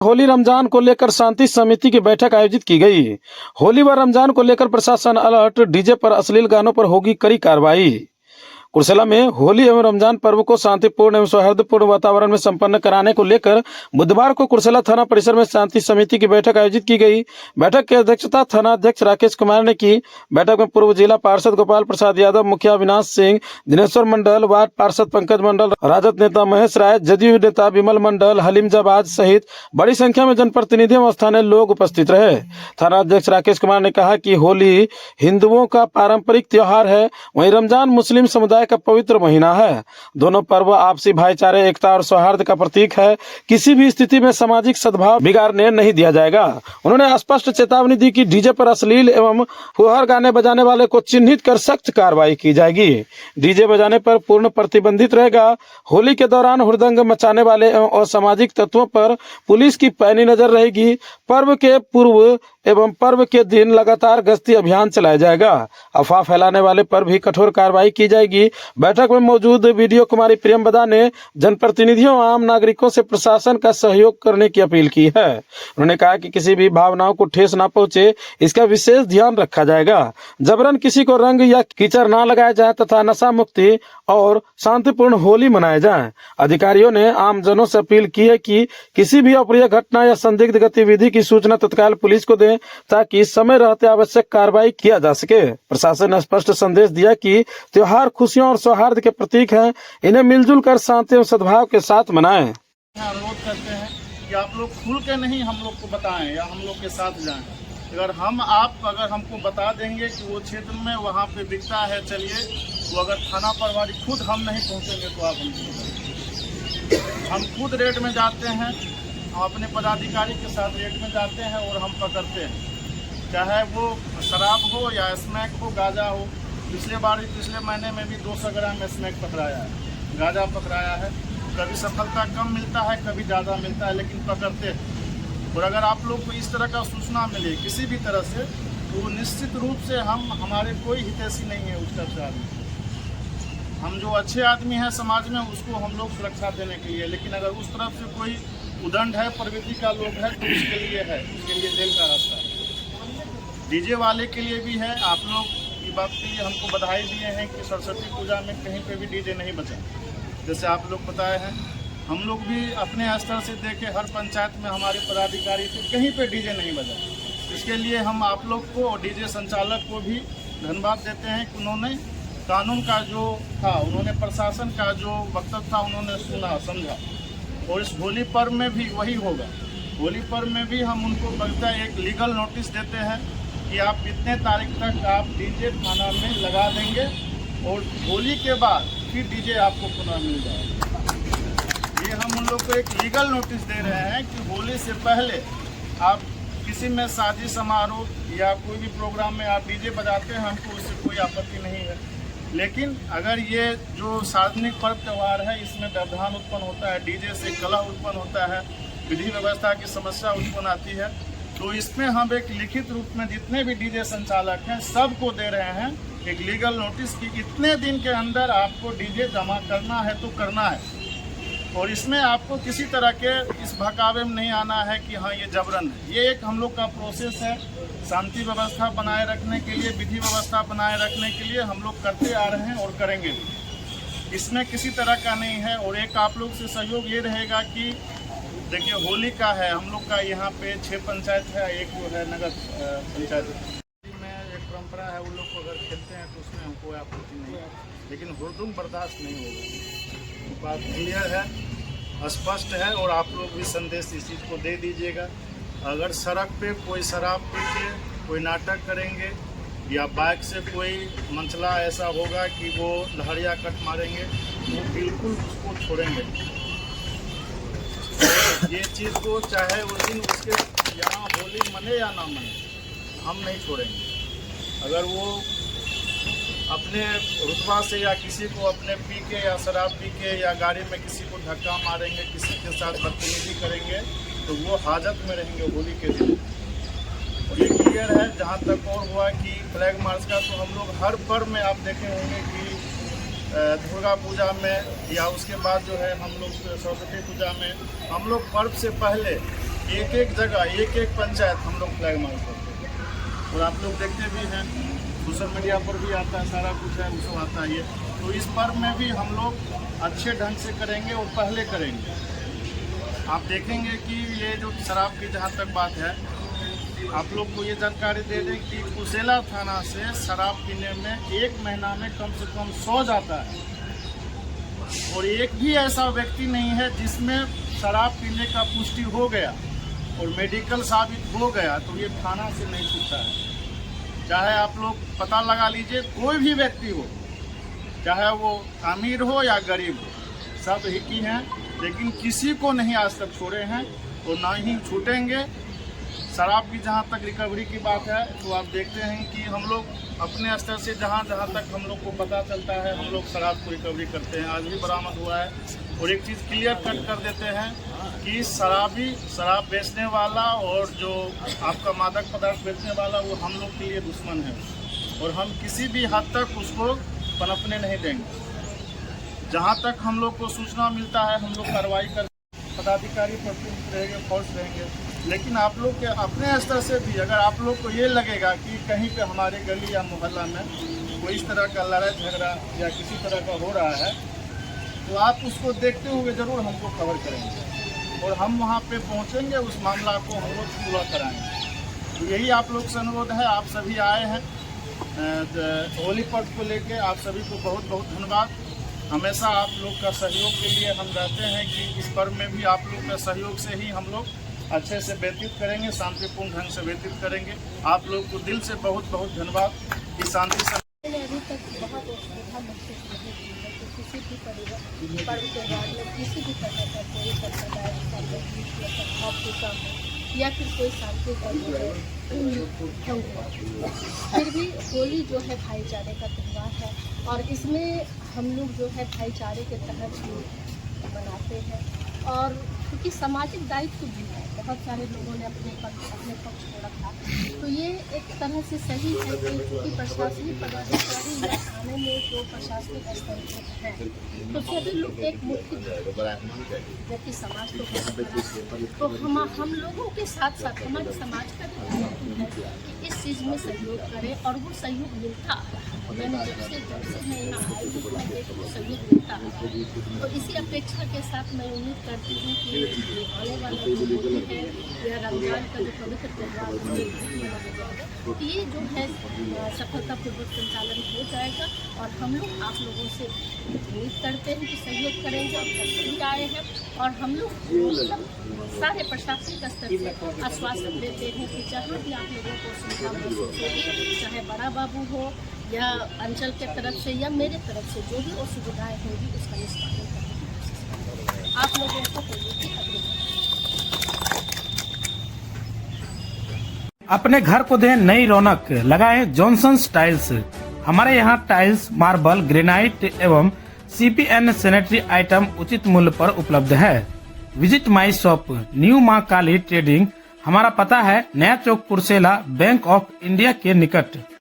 होली रमजान को लेकर शांति समिति की बैठक आयोजित की गई। होली व रमजान को लेकर प्रशासन अलर्ट, डीजे पर अश्लील गानों पर होगी कड़ी कार्रवाई। कुर्सेला में होली एवं रमजान पर्व को शांतिपूर्ण एवं सौहार्दपूर्ण वातावरण में संपन्न कराने को लेकर बुधवार को कुर्सेला थाना परिसर में शांति समिति की बैठक आयोजित की गई। बैठक की अध्यक्षता थाना अध्यक्ष राकेश कुमार ने की। बैठक में पूर्व जिला पार्षद गोपाल प्रसाद यादव, मुखिया अविनाश सिंह, दिनेश्वर मंडल, वार्ड पार्षद पंकज मंडल, राजद नेता महेश राय, जदयू नेता विमल मंडल, हलीम जबाज सहित बड़ी संख्या में जनप्रतिनिधि एवं स्थानीय लोग उपस्थित रहे। थाना अध्यक्ष राकेश कुमार ने कहा कि होली हिंदुओं का पारंपरिक त्योहार है, वहीं रमजान मुस्लिम समुदाय का पवित्र महीना है। दोनों पर्व आपसी भाईचारे, एकता और सौहार्द का प्रतीक है। किसी भी स्थिति में सामाजिक सद्भाव बिगाड़ने नहीं दिया जाएगा। उन्होंने स्पष्ट चेतावनी दी कि डीजे पर अश्लील एवं फुहार गाने बजाने वाले को चिन्हित कर सख्त कार्रवाई की जाएगी। डीजे बजाने पर पूर्ण प्रतिबंधित रहेगा। होली के दौरान हुड़दंग मचाने वाले एवं असामाजिक तत्वों पर पुलिस की पैनी नजर रहेगी। पर्व के पूर्व एवं पर्व के दिन लगातार गश्ती अभियान चलाया जाएगा। अफवाह फैलाने वाले पर भी कठोर कार्रवाई की जाएगी। बैठक में मौजूद वीडियो कुमारी प्रियंवदा ने जनप्रतिनिधियों और आम नागरिकों से प्रशासन का सहयोग करने की अपील की है। उन्होंने कहा कि किसी भी भावनाओं को ठेस न पहुंचे, इसका विशेष ध्यान रखा जाएगा। जबरन किसी को रंग या कीचड़ न लगाया जाए तथा नशा मुक्ति और शांतिपूर्ण होली मनाया जाए। अधिकारियों ने आमजनों से अपील की है कि किसी भी अप्रिय घटना या संदिग्ध गतिविधि की सूचना तत्काल पुलिस को दें ताकि समय रहते आवश्यक कार्रवाई किया जा सके। प्रशासन ने स्पष्ट संदेश दिया कि त्योहार खुशियों और सौहार्द के प्रतीक हैं, इन्हें मिलजुल कर शांति और सद्भाव के साथ मनाएं। अनुरोध करते हैं कि आप लोग खुल के नहीं हम लोग को बताएं या हम लोग के साथ जाएं। अगर हमको बता देंगे कि वो क्षेत्र में वहाँ पे बिकता है, चलिए वो अगर थाना प्रभारी खुद हम नहीं पहुँचेंगे तो आप हम खुद रेड में जाते हैं। हम अपने पदाधिकारी के साथ रेड में जाते हैं और हम पकड़ते हैं, चाहे वो शराब हो या स्मैक हो, गांजा हो। पिछले महीने में भी 200 ग्राम स्मैक पकड़ाया है, गांजा पकड़ाया है। कभी सफलता कम मिलता है, कभी ज़्यादा मिलता है, लेकिन पकड़ते हैं। और अगर आप लोग को इस तरह का सूचना मिले किसी भी तरह से, तो निश्चित रूप से हमारे कोई हितैषी नहीं है उस तरफ से आदमी। हम जो अच्छे आदमी हैं समाज में, उसको हम लोग सुरक्षा देने के लिए, लेकिन अगर उस तरफ से कोई उदंड है, प्रवृत्ति का लोग है, तो उसके लिए जेल का रास्ता है। डीजे वाले के लिए भी है। आप लोग की बात के लिए हमको बधाई दिए हैं कि सरस्वती पूजा में कहीं पे भी डीजे नहीं बजा। जैसे आप लोग बताए हैं, हम लोग भी अपने स्तर से देखे, हर पंचायत में हमारे पदाधिकारी थे, कहीं पे डीजे नहीं बजा। इसके लिए हम आप लोग को और डीजे संचालक को भी धन्यवाद देते हैं कि उन्होंने कानून का जो था, उन्होंने प्रशासन का जो वक्तव्य था, उन्होंने सुना, समझा। और इस होली पर्व में भी वही होगा। होली पर्व में भी हम उनको बगैर एक लीगल नोटिस देते हैं कि आप इतने तारीख तक आप डीजे थाना में लगा देंगे और होली के बाद फिर डीजे आपको पुनः मिल जाएगा। ये हम उन लोग को एक लीगल नोटिस दे रहे हैं कि होली से पहले आप किसी में शादी समारोह या कोई भी प्रोग्राम में आप डीजे बजाते हैं, हमको उससे कोई आपत्ति नहीं है। लेकिन अगर ये जो सार्वजनिक पर्व त्यौहार है, इसमें व्यवधान उत्पन्न होता है, डीजे से कलह उत्पन्न होता है, विधि व्यवस्था की समस्या उत्पन्न आती है, तो इसमें हम एक लिखित रूप में जितने भी डीजे संचालक हैं सबको दे रहे हैं एक लीगल नोटिस कि इतने दिन के अंदर आपको डीजे जमा करना है तो करना है। और इसमें आपको किसी तरह के इस बहकावे में नहीं आना है कि हाँ ये जबरन है। ये एक हम लोग का प्रोसेस है, शांति व्यवस्था बनाए रखने के लिए, विधि व्यवस्था बनाए रखने के लिए हम लोग करते आ रहे हैं और करेंगे। इसमें किसी तरह का नहीं है। और एक आप लोग से सहयोग ये रहेगा कि देखिए होली का है, हम लोग का यहाँ पे 6 पंचायत है, एक जो है नगर पंचायत में एक परंपरा है, उन लोग को अगर खेलते हैं तो उसमें हमको आपत्ति नहीं है, लेकिन हुड़दंग बर्दाश्त नहीं होगा। बात क्लियर है, स्पष्ट है। और आप लोग भी संदेश इस चीज़ को दे दीजिएगा। अगर सड़क पे कोई शराब पी के कोई नाटक करेंगे या बाइक से कोई मंचला ऐसा होगा कि वो लहरिया कट मारेंगे, तो बिल्कुल उसको छोड़ेंगे। ये चीज़ को चाहे उस दिन उसके यहाँ होली मने या ना मने, हम नहीं छोड़ेंगे। अगर वो अपने रुतबा से या किसी को अपने पी के या शराब पी के या गाड़ी में किसी को धक्का मारेंगे, किसी के साथ बदतमीजी करेंगे, तो वो हाजत में रहेंगे होली के दिन। और ये क्लियर है। जहाँ तक और हुआ कि फ्लैग मार्च का, तो हम लोग हर पर्व में आप देखे होंगे कि दुर्गा पूजा में या उसके बाद जो है हम लोग सरस्वती पूजा में, हम लोग पर्व से पहले एक एक जगह एक एक पंचायत हम लोग फ्लैग मार्च करते हैं। और आप लोग देखते भी हैं, सोशल मीडिया पर भी आता है, सारा कुछ है, उसको आता है ये। तो इस पर्व में भी हम लोग अच्छे ढंग से करेंगे और पहले करेंगे। आप देखेंगे कि ये जो शराब की जहाँ तक बात है, आप लोग को ये जानकारी दे दें कि कुर्सेला थाना से शराब पीने में एक महीना में कम से कम 100 जाता है, और एक भी ऐसा व्यक्ति नहीं है जिसमें शराब पीने का पुष्टि हो गया और मेडिकल साबित हो गया तो ये थाना से नहीं छूटता है। चाहे आप लोग पता लगा लीजिए, कोई भी व्यक्ति हो, चाहे वो अमीर हो या गरीब हो, सब एक ही हैं, लेकिन किसी को नहीं आज तक छोड़े हैं और ना ही छूटेंगे। शराब की जहाँ तक रिकवरी की बात है, तो आप देखते हैं कि हम लोग अपने स्तर से जहाँ जहाँ तक हम लोग को पता चलता है, हम लोग शराब को रिकवरी करते हैं। आज भी बरामद हुआ है। और एक चीज़ क्लियर कट कर देते हैं कि शराब बेचने वाला और जो आपका मादक पदार्थ बेचने वाला, वो हम लोग के लिए दुश्मन है और हम किसी भी हद तक उसको पनपने नहीं देंगे। जहाँ तक हम लोग को सूचना मिलता है, हम लोग कार्रवाई कर, पदाधिकारी प्रस्तुत रहेंगे, फोर्स रहेंगे। लेकिन आप लोग के अपने स्तर से भी अगर आप लोग को ये लगेगा कि कहीं पे हमारे गली या मोहल्ला में कोई इस तरह का लड़ाई झगड़ा या किसी तरह का हो रहा है, तो आप उसको देखते हुए ज़रूर हमको खबर करेंगे और हम वहाँ पे पहुँचेंगे, उस मामला को हम लोग पूरा कराएंगे। तो यही आप लोग से अनुरोध है। आप सभी आए हैं होली पर्व को लेके, आप सभी को बहुत बहुत धन्यवाद। हमेशा आप लोग का सहयोग के लिए हम रहते हैं कि इस पर्व में भी आप लोग के सहयोग से ही हम लोग अच्छे से व्यतीत करेंगे, शांतिपूर्ण ढंग से व्यतीत करेंगे। आप लोग को दिल से बहुत बहुत धन्यवाद कि शांति से। मैंने अभी तक बहुत असुविधा महसूस नहीं की है कि किसी भी पर्व त्यौहार में किसी भी तरह का कोई संप्रदाय का या फिर कोई शांति का फिर भी होली जो है भाईचारे का त्यौहार है और इसमें हम लोग जो है भाईचारे के तहत ही मनाते हैं। और क्योंकि सामाजिक दायित्व भी है, बहुत सारे लोगों ने अपने पक्ष को रखा, तो ये एक तरह से सही है कि क्योंकि प्रशासनिक पदाधिकारी या थाने में जो प्रशासनिक स्तर पर है, तो सभी लोग एक मुख्य जबकि समाज तो हम लोगों के साथ साथ हमारे समाज का भी दायित्व है कि इस चीज़ में सहयोग करें और वो सहयोग मिलता है। मैंने जब से मैं यहाँ आई हूँ, मैं देखती हूँ सहयोग मिलता है। तो इसी अपेक्षा के साथ मैं उम्मीद करती हूँ कि आने वाला जो होली है या रमजान का जो पवित्र त्यौहार है, तो ये जो है सफलतापूर्वक संचालन हो जाएगा। और हम लोग आप लोगों से उम्मीद करते हैं कि सहयोग करेंगे और करते भी आए हैं। और हम लोग सारे प्रशासनिक स्तर से आश्वासन देते हैं कि जहाँ भी आप लोगों को सुविधा महसूस होगी, चाहे बड़ा बाबू हो या अंचल के तरफ से या मेरे तरफ से जो भी असुविधाएं होंगी उसका निष्पादन करने की कोशिश करेंगे। आप लोगों को होली की अग्रिम अपने घर को दें नई रौनक, लगाएं जॉनसन्स टाइल्स। हमारे यहाँ टाइल्स, मार्बल, ग्रेनाइट एवं CPN सैनिटरी आइटम उचित मूल्य पर उपलब्ध है। विजिट माई शॉप, न्यू मां काली ट्रेडिंग। हमारा पता है नया चौक, कुर्सेला, बैंक ऑफ इंडिया के निकट।